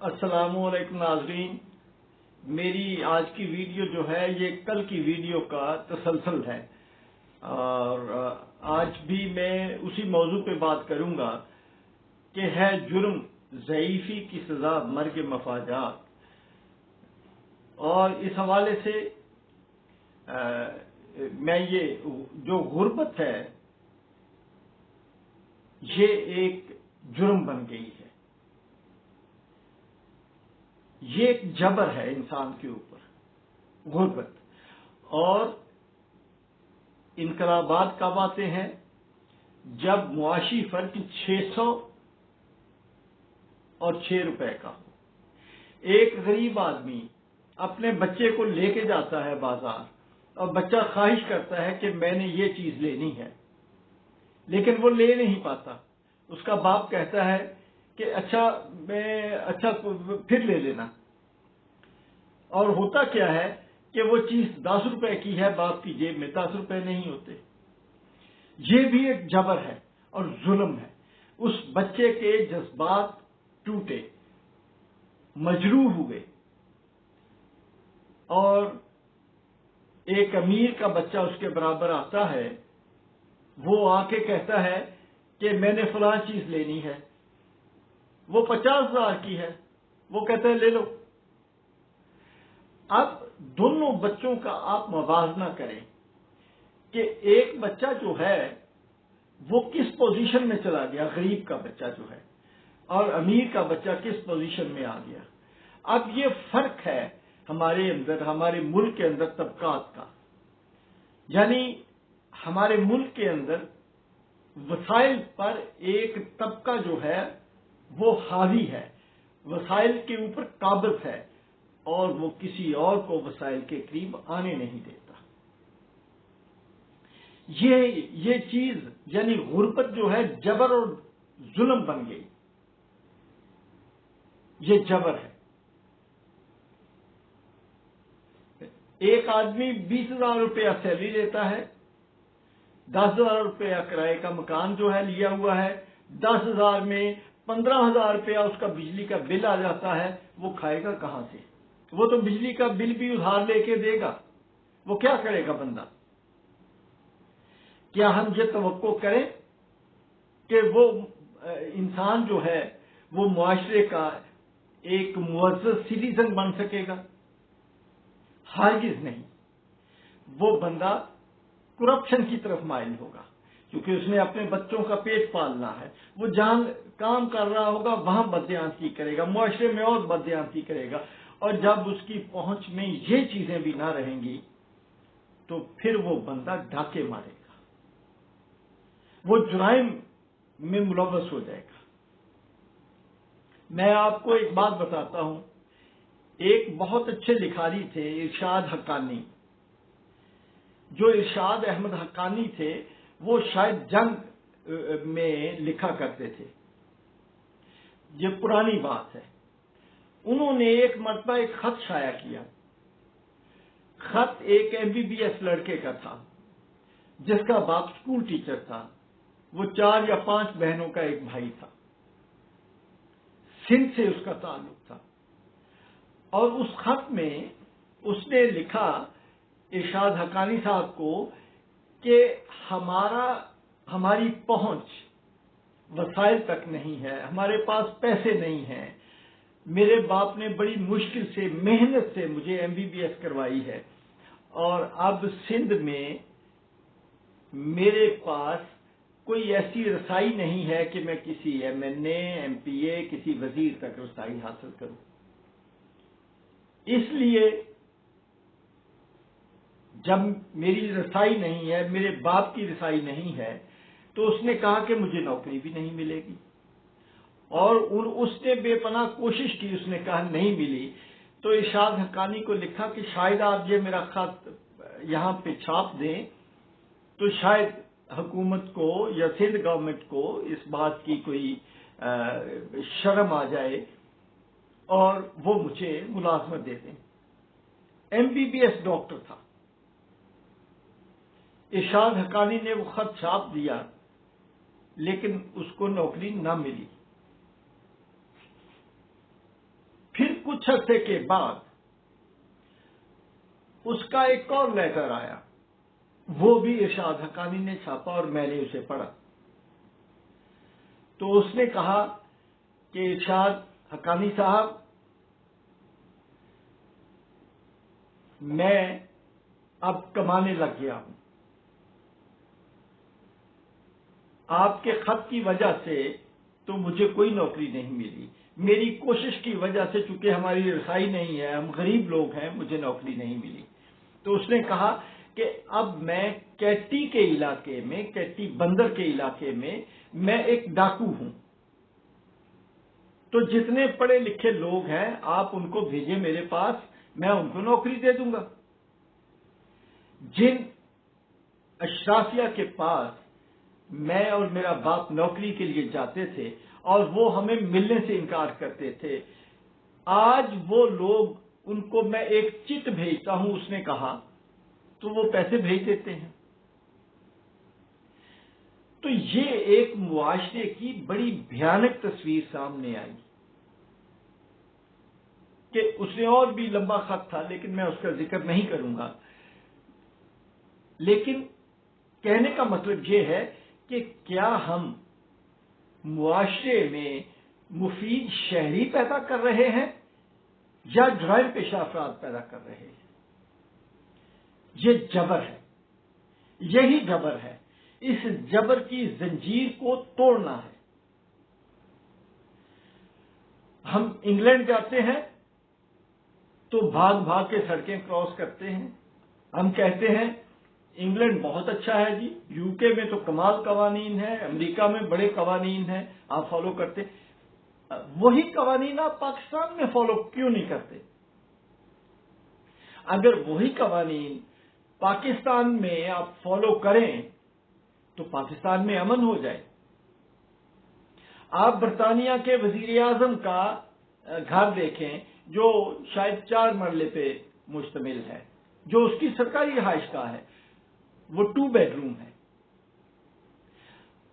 السلام علیکم ناظرین، میری آج کی ویڈیو جو ہے یہ کل کی ویڈیو کا تسلسل ہے، اور آج بھی میں اسی موضوع پہ بات کروں گا کہ ہے جرم ضعیفی کی سزا مرگ مفاجات۔ اور اس حوالے سے میں یہ جو غربت ہے یہ ایک جرم بن گئی ہے، یہ ایک جبر ہے انسان کے اوپر غربت۔ اور انقلابات کب آتے ہیں؟ جب معاشی فرق 600 اور 6 روپے کا ہو۔ ایک غریب آدمی اپنے بچے کو لے کے جاتا ہے بازار، اور بچہ خواہش کرتا ہے کہ میں نے یہ چیز لینی ہے، لیکن وہ لے نہیں پاتا۔ اس کا باپ کہتا ہے کہ اچھا پھر لے لینا، اور ہوتا کیا ہے کہ وہ چیز 10 روپے کی ہے، باپ کی جیب میں 10 روپے نہیں ہوتے۔ یہ بھی ایک جبر ہے اور ظلم ہے۔ اس بچے کے جذبات ٹوٹے، مجروح ہوئے، اور ایک امیر کا بچہ اس کے برابر آتا ہے، وہ آ کے کہتا ہے کہ میں نے فلاں چیز لینی ہے، وہ 50,000 کی ہے، وہ کہتا ہے لے لو۔ اب دونوں بچوں کا آپ موازنہ کریں کہ ایک بچہ جو ہے وہ کس پوزیشن میں چلا گیا، غریب کا بچہ جو ہے، اور امیر کا بچہ کس پوزیشن میں آ گیا۔ اب یہ فرق ہے ہمارے اندر، ہمارے ملک کے اندر طبقات کا۔ یعنی ہمارے ملک کے اندر وسائل پر ایک طبقہ جو ہے وہ حاوی ہے، وسائل کے اوپر قابض ہے، اور وہ کسی اور کو وسائل کے قریب آنے نہیں دیتا۔ یہ چیز یعنی غربت جو ہے جبر اور ظلم بن گئی، یہ جبر ہے۔ ایک آدمی 20,000 روپیہ سیلری لیتا ہے، 10,000 روپیہ کرائے کا مکان جو ہے لیا ہوا ہے، 10,000 میں 15,000 روپیہ اس کا بجلی کا بل آ جاتا ہے، وہ کھائے گا کہاں سے؟ وہ تو بجلی کا بل بھی ادھار لے کے دے گا، وہ کیا کرے گا بندہ؟ کیا ہم یہ توقع کریں کہ وہ انسان جو ہے وہ معاشرے کا ایک معزز سٹیزن بن سکے گا؟ ہرگز نہیں۔ وہ بندہ کرپشن کی طرف مائل ہوگا، کیونکہ اس نے اپنے بچوں کا پیٹ پالنا ہے۔ وہ جہاں کام کر رہا ہوگا وہاں بددیانتی کرے گا، معاشرے میں اور بددیانتی کرے گا، اور جب اس کی پہنچ میں یہ چیزیں بھی نہ رہیں گی تو پھر وہ بندہ ڈاکے مارے گا، وہ جرائم میں ملوث ہو جائے گا۔ میں آپ کو ایک بات بتاتا ہوں، ایک بہت اچھے لکھاری تھے ارشاد حقانی۔ جو ارشاد احمد حقانی تھے وہ شاید جنگ میں لکھا کرتے تھے، یہ پرانی بات ہے۔ انہوں نے ایک مرتبہ ایک خط شائع کیا۔ خط ایک MBBS لڑکے کا تھا جس کا باپ اسکول ٹیچر تھا، وہ 4 یا 5 بہنوں کا ایک بھائی تھا، سندھ سے اس کا تعلق تھا۔ اور اس خط میں اس نے لکھا ارشاد حقانی صاحب کو کہ ہماری پہنچ وسائل تک نہیں ہے، ہمارے پاس پیسے نہیں ہیں، میرے باپ نے بڑی مشکل سے محنت سے مجھے MBBS کروائی ہے، اور اب سندھ میں میرے پاس کوئی ایسی رسائی نہیں ہے کہ میں کسی MNA MPA کسی وزیر تک رسائی حاصل کروں۔ اس لیے جب میری رسائی نہیں ہے، میرے باپ کی رسائی نہیں ہے، تو اس نے کہا کہ مجھے نوکری بھی نہیں ملے گی۔ اور اس نے بے پناہ کوشش کی، اس نے کہا نہیں ملی، تو ارشاد حقانی کو لکھا کہ شاید آپ یہ میرا خط یہاں پہ چھاپ دیں تو شاید حکومت کو یا سندھ گورنمنٹ کو اس بات کی کوئی شرم آ جائے اور وہ مجھے ملازمت دے دیں۔ MBBS ڈاکٹر تھا۔ ارشاد حقانی نے وہ خط چھاپ دیا، لیکن اس کو نوکری نہ ملی۔ کچھ عرصے کے بعد اس کا ایک اور لیٹر آیا، وہ بھی ارشاد حقانی نے چھاپا اور میں نے اسے پڑھا۔ تو اس نے کہا کہ ارشاد حقانی صاحب، میں اب کمانے لگ گیا ہوں، آپ کے خط کی وجہ سے تو مجھے کوئی نوکری نہیں ملی، میری کوشش کی وجہ سے چونکہ ہماری رسائی نہیں ہے، ہم غریب لوگ ہیں، مجھے نوکری نہیں ملی۔ تو اس نے کہا کہ اب میں کیٹی کے علاقے میں، کیٹی بندر کے علاقے میں ایک ڈاکو ہوں، تو جتنے پڑھے لکھے لوگ ہیں آپ ان کو بھیجیں میرے پاس، میں ان کو نوکری دے دوں گا۔ جن اشرافیہ کے پاس میں اور میرا باپ نوکری کے لیے جاتے تھے اور وہ ہمیں ملنے سے انکار کرتے تھے، آج وہ لوگ، ان کو میں ایک چٹ بھیجتا ہوں، اس نے کہا، تو وہ پیسے بھیج دیتے ہیں۔ تو یہ ایک معاشرے کی بڑی بھیانک تصویر سامنے آئی کہ اس نے اور بھی لمبا خط تھا لیکن میں اس کا ذکر نہیں کروں گا۔ لیکن کہنے کا مطلب یہ ہے کہ کیا ہم معاشرے میں مفید شہری پیدا کر رہے ہیں یا جرائم پیشہ افراد پیدا کر رہے ہیں؟ یہ جبر ہے، یہی جبر ہے، اس جبر کی زنجیر کو توڑنا ہے۔ ہم انگلینڈ جاتے ہیں تو بھاگ بھاگ کے سڑکیں کراس کرتے ہیں، ہم کہتے ہیں انگلینڈ بہت اچھا ہے جی، یو کے میں تو کمال قوانین ہے، امریکہ میں بڑے قوانین ہیں، آپ فالو کرتے۔ وہی قوانین آپ پاکستان میں فالو کیوں نہیں کرتے؟ اگر وہی قوانین پاکستان میں آپ فالو کریں تو پاکستان میں امن ہو جائے۔ آپ برطانیہ کے وزیر اعظم کا گھر دیکھیں جو شاید 4 مرلے پہ مشتمل ہے، جو اس کی سرکاری رہائش گاہ ہے، وہ 2 بیڈ روم ہے۔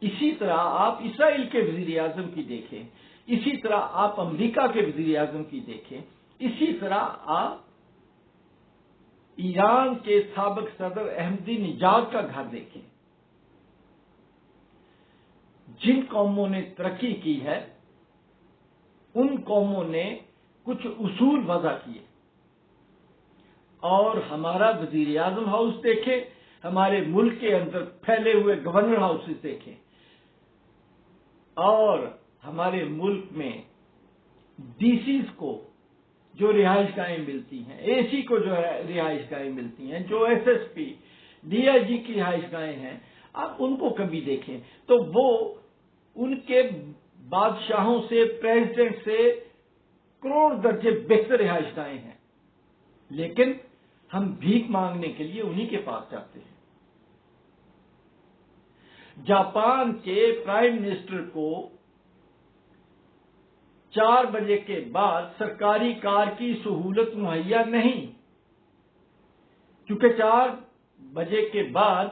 اسی طرح آپ اسرائیل کے وزیر اعظم کی دیکھیں، اسی طرح آپ امریکہ کے وزیر اعظم کی دیکھیں، اسی طرح آپ ایران کے سابق صدر احمدی نژاد کا گھر دیکھیں۔ جن قوموں نے ترقی کی ہے ان قوموں نے کچھ اصول وضع کیے، اور ہمارا وزیر اعظم ہاؤس دیکھیں، ہمارے ملک کے اندر پھیلے ہوئے گورنر ہاؤسز دیکھیں، اور ہمارے ملک میں ڈی سیز کو جو رہائش گاہیں ملتی ہیں، اے سی کو جو رہائش گاہیں ملتی ہیں، جو S S P, D I G کی رہائش گاہیں ہیں، آپ ان کو کبھی دیکھیں تو وہ ان کے بادشاہوں سے، پریزیڈنٹ سے کروڑ درجے بہتر رہائش گاہیں ہیں، لیکن ہم بھیک مانگنے کے لیے انہی کے پاس جاتے ہیں۔ جاپان کے پرائم منسٹر کو 4 بجے کے بعد سرکاری کار کی سہولت مہیا نہیں، کیونکہ 4 بجے کے بعد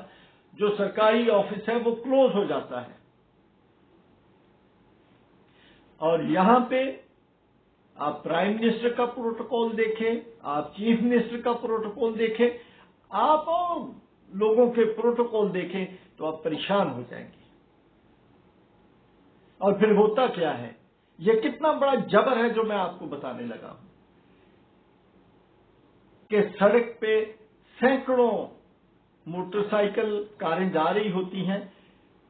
جو سرکاری آفس ہے وہ کلوز ہو جاتا ہے۔ اور یہاں پہ آپ پرائم منسٹر کا پروٹوکول دیکھیں، آپ چیف منسٹر کا پروٹوکول دیکھیں، آپ اور لوگوں کے پروٹوکول دیکھیں تو آپ پریشان ہو جائیں گے۔ اور پھر ہوتا کیا ہے؟ یہ کتنا بڑا جبر ہے جو میں آپ کو بتانے لگا ہوں کہ سڑک پہ سینکڑوں موٹر سائیکل کاریں جا رہی ہوتی ہیں،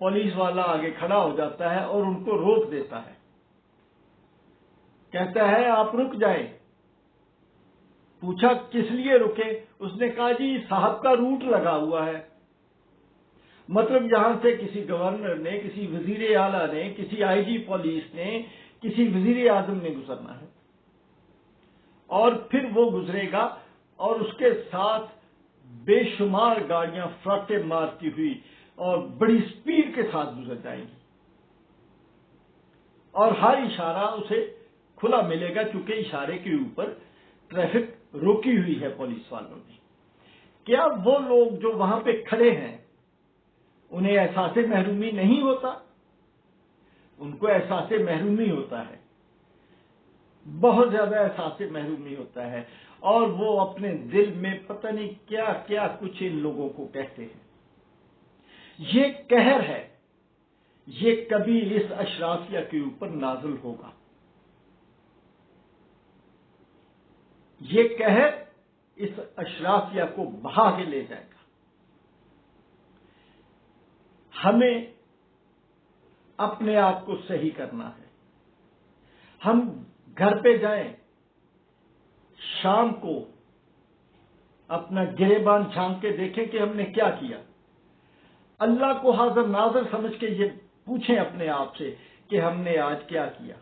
پولیس والا آگے کھڑا ہو جاتا ہے اور ان کو روک دیتا ہے، کہتا ہے آپ رک جائیں۔ پوچھا کس لیے رکے؟ اس نے کہا جی صاحب کا روٹ لگا ہوا ہے، مطلب یہاں سے کسی گورنر نے، کسی وزیر اعلیٰ نے، کسی آئی جی پولیس نے، کسی وزیر اعظم نے گزرنا ہے، اور پھر وہ گزرے گا اور اس کے ساتھ بے شمار گاڑیاں فراٹے مارتی ہوئی اور بڑی سپیڈ کے ساتھ گزر جائیں گی، اور ہر اشارہ اسے کھلا ملے گا کیونکہ اشارے کے اوپر ٹریفک روکی ہوئی ہے پولیس والوں نے۔ کیا وہ لوگ جو وہاں پہ کھڑے ہیں انہیں احساس محرومی نہیں ہوتا؟ ان کو احساس محرومی ہوتا ہے۔ بہت زیادہ احساس محرومی ہوتا ہے، اور وہ اپنے دل میں پتہ نہیں کیا کیا کچھ ان لوگوں کو کہتے ہیں۔ یہ قہر ہے، یہ کبھی اس اشرافیہ کے اوپر نازل ہوگا۔ یہ قہر اس اشرافیہ کو بہا کے لے جائے گا۔ ہمیں اپنے آپ کو صحیح کرنا ہے۔ ہم گھر پہ جائیں، شام کو اپنا گریبان جھانک کے دیکھیں کہ ہم نے کیا کیا۔ اللہ کو حاضر ناظر سمجھ کے یہ پوچھیں اپنے آپ سے کہ ہم نے آج کیا کیا،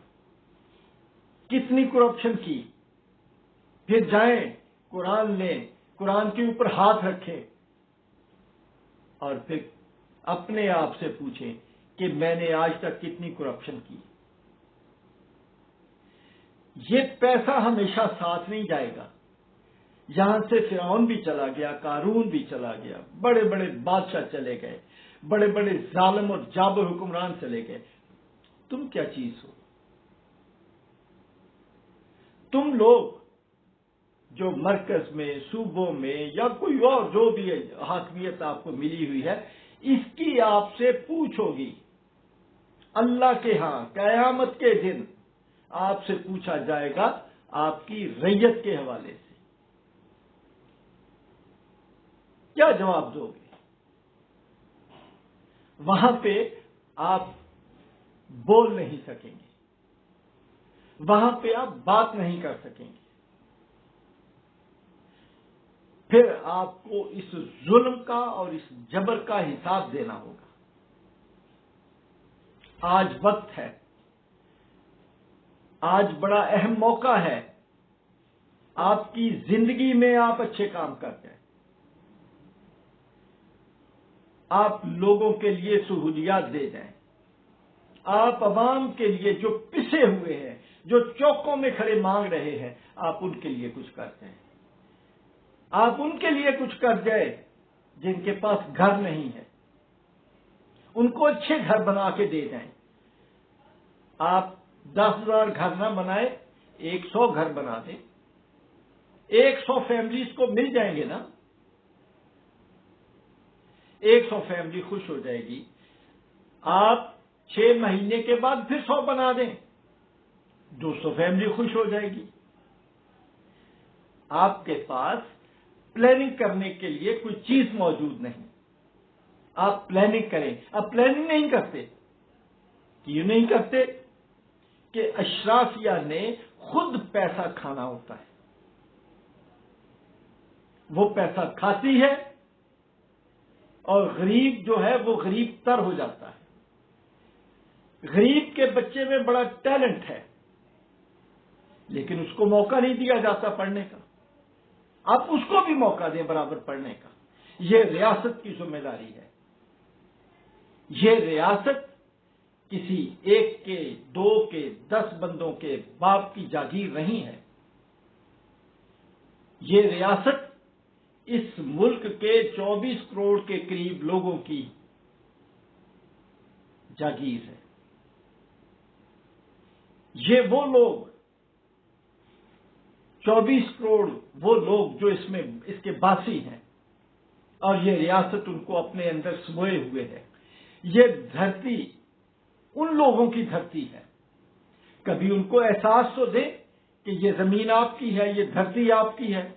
کتنی کرپشن کی۔ پھر جائیں، قرآن لیں، قرآن کے اوپر ہاتھ رکھیں، اور پھر اپنے آپ سے پوچھیں کہ میں نے آج تک کتنی کرپشن کی۔ یہ پیسہ ہمیشہ ساتھ نہیں جائے گا۔ یہاں سے فرعون بھی چلا گیا، قارون بھی چلا گیا، بڑے بڑے بادشاہ چلے گئے، بڑے بڑے ظالم اور جابر حکمران چلے گئے۔ تم کیا چیز ہو؟ تم لوگ جو مرکز میں، صوبوں میں، یا کوئی اور جو بھی حاکمیت آپ کو ملی ہوئی ہے، اس کی آپ سے پوچھ ہوگی۔ اللہ کے ہاں قیامت کے دن آپ سے پوچھا جائے گا آپ کی رعیت کے حوالے سے۔ کیا جواب دو گے؟ وہاں پہ آپ بول نہیں سکیں گے، وہاں پہ آپ بات نہیں کر سکیں گے۔ پھر آپ کو اس ظلم کا اور اس جبر کا حساب دینا ہوگا۔ آج وقت ہے، آج بڑا اہم موقع ہے، آپ کی زندگی میں آپ اچھے کام کر جائیں، آپ لوگوں کے لیے سہولیات دے جائیں، آپ عوام کے لیے جو پسے ہوئے ہیں، جو چوکوں میں کھڑے مانگ رہے ہیں، آپ ان کے لیے کچھ کر جائیں۔ آپ ان کے لیے کچھ کر جائیں جن کے پاس گھر نہیں ہے، ان کو اچھے گھر بنا کے دے جائیں۔ آپ 10,000 گھر نہ بنائے، 100 گھر بنا دیں، 100 فیملیز کو مل جائیں گے نا، 100 فیملی خوش ہو جائے گی۔ آپ 6 مہینے کے بعد پھر 100 بنا دیں، 200 فیملی خوش ہو جائے گی۔ آپ کے پاس پلاننگ کرنے کے لیے کوئی چیز موجود نہیں، آپ پلاننگ کریں۔ آپ پلاننگ نہیں کرتے، کیوں نہیں کرتے؟ کہ اشرافیہ نے خود پیسہ کھانا ہوتا ہے، وہ پیسہ کھاتی ہے، اور غریب جو ہے وہ غریب تر ہو جاتا ہے۔ غریب کے بچے میں بڑا ٹیلنٹ ہے، لیکن اس کو موقع نہیں دیا جاتا پڑھنے کا۔ آپ اس کو بھی موقع دیں برابر پڑھنے کا۔ یہ ریاست کی ذمہ داری ہے۔ یہ ریاست کسی 1 کے، 2 کے، 10 بندوں کے باپ کی جاگیر نہیں ہے۔ یہ ریاست اس ملک کے 24 کروڑ کے قریب لوگوں کی جاگیر ہے۔ یہ وہ لوگ 24 کروڑ وہ لوگ جو اس کے باسی ہیں، اور یہ ریاست ان کو اپنے اندر سموئے ہوئے ہے۔ یہ دھرتی ان لوگوں کی دھرتی ہے۔ کبھی ان کو احساس تو دے کہ یہ زمین آپ کی ہے، یہ دھرتی آپ کی ہے،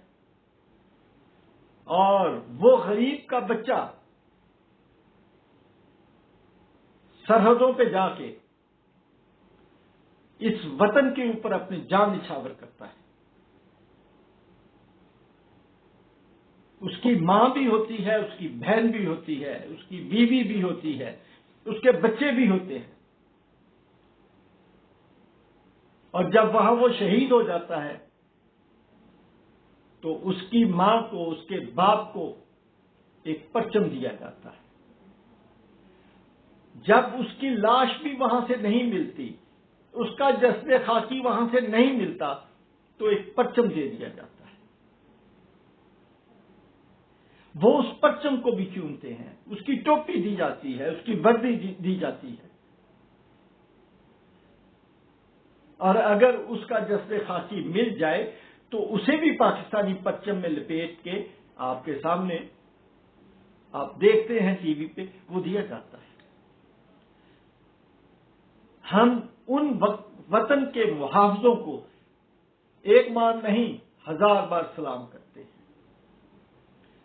اور وہ غریب کا بچہ سرحدوں پہ جا کے اس وطن کے اوپر اپنی جان نچھاور کرتا ہے۔ اس کی ماں بھی ہوتی ہے، اس کی بہن بھی ہوتی ہے، اس کی بیوی بھی ہوتی ہے، اس کے بچے بھی ہوتے ہیں، اور جب وہاں وہ شہید ہو جاتا ہے تو اس کی ماں کو، اس کے باپ کو ایک پرچم دیا جاتا ہے۔ جب اس کی لاش بھی وہاں سے نہیں ملتی، اس کا جسد خاکی وہاں سے نہیں ملتا، تو ایک پرچم دے دیا جاتا ہے۔ وہ اس پرچم کو بھی چومتے ہیں، اس کی ٹوپی دی جاتی ہے، اس کی وردی دی جاتی ہے۔ اور اگر اس کا جسد خاکی مل جائے تو اسے بھی پاکستانی پرچم میں لپیٹ کے آپ کے سامنے آپ دیکھتے ہیں ٹی وی پہ وہ دیا جاتا ہے۔ ہم ان وطن کے محافظوں کو ایک بار نہیں 1000 بار سلام کرتے ہیں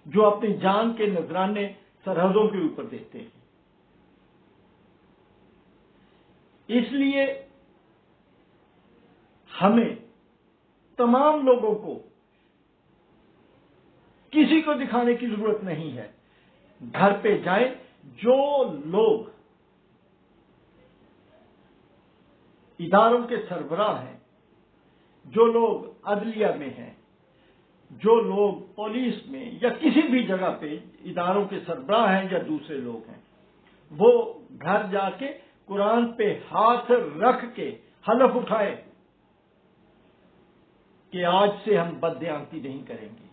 جو اپنی جان کے نذرانے سرحدوں کے اوپر دیتے ہیں۔ اس لیے ہمیں تمام لوگوں کو کسی کو دکھانے کی ضرورت نہیں ہے، گھر پہ جائیں، جو لوگ اداروں کے سربراہ ہیں، جو لوگ عدلیہ میں ہیں، جو لوگ پولیس میں یا کسی بھی جگہ پہ اداروں کے سربراہ ہیں یا دوسرے لوگ ہیں، وہ گھر جا کے قرآن پہ ہاتھ رکھ کے حلف اٹھائے کہ آج سے ہم بددیانتی نہیں کریں گے،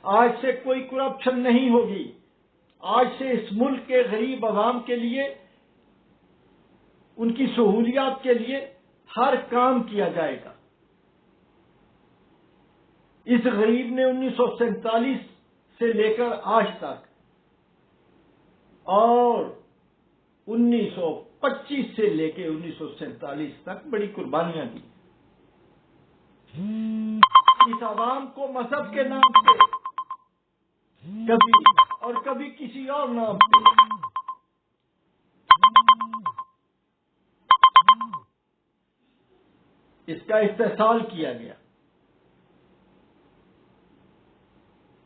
آج سے کوئی کرپشن نہیں ہوگی، آج سے اس ملک کے غریب عوام کے لیے، ان کی سہولیات کے لیے ہر کام کیا جائے گا۔ اس غریب نے 1947 سے لے کر آج تک اور 1925 سے لے کے 1947 تک بڑی قربانیاں دی۔ اس عوام کو مذہب کے نام پہ کبھی اور کبھی کسی اور نام پہ اس کا استحصال کیا گیا،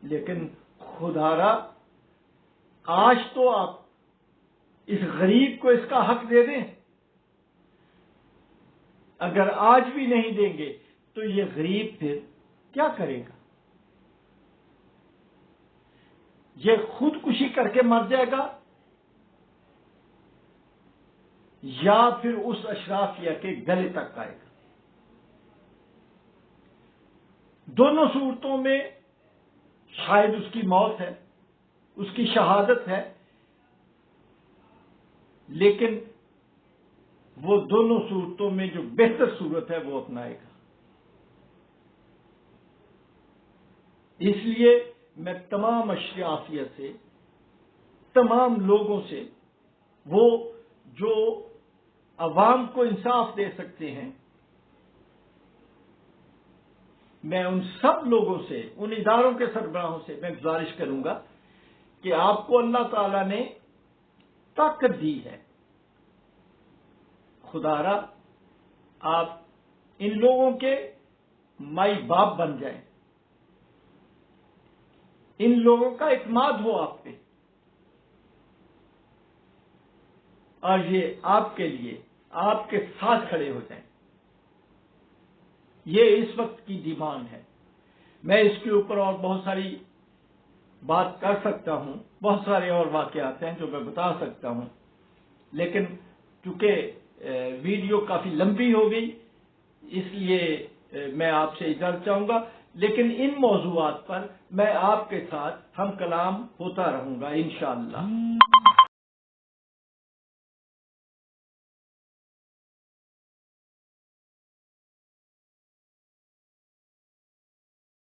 لیکن خدارا آج تو آپ اس غریب کو اس کا حق دے دیں۔ اگر آج بھی نہیں دیں گے تو یہ غریب پھر کیا کرے گا؟ یہ خودکشی کر کے مر جائے گا یا پھر اس اشرافیہ کے گلے تک آئے گا۔ دونوں صورتوں میں شاید اس کی موت ہے، اس کی شہادت ہے، لیکن وہ دونوں صورتوں میں جو بہتر صورت ہے وہ اپنائے گا۔ اس لیے میں تمام اشرافیہ سے، تمام لوگوں سے، وہ جو عوام کو انصاف دے سکتے ہیں، میں ان سب لوگوں سے، ان اداروں کے سربراہوں سے میں گزارش کروں گا کہ آپ کو اللہ تعالی نے طاقت دی ہے، خدارا آپ ان لوگوں کے مائی باپ بن جائیں، ان لوگوں کا اعتماد ہو آپ پہ، اور یہ آپ کے لیے آپ کے ساتھ کھڑے ہو جائیں۔ یہ اس وقت کی ڈیمانڈ ہے۔ میں اس کے اوپر اور بہت ساری بات کر سکتا ہوں، بہت سارے اور واقعات ہیں جو میں بتا سکتا ہوں، لیکن چونکہ ویڈیو کافی لمبی ہو گئی اس لیے میں آپ سے اجازت چاہوں گا، لیکن ان موضوعات پر میں آپ کے ساتھ ہم کلام ہوتا رہوں گا انشاءاللہ۔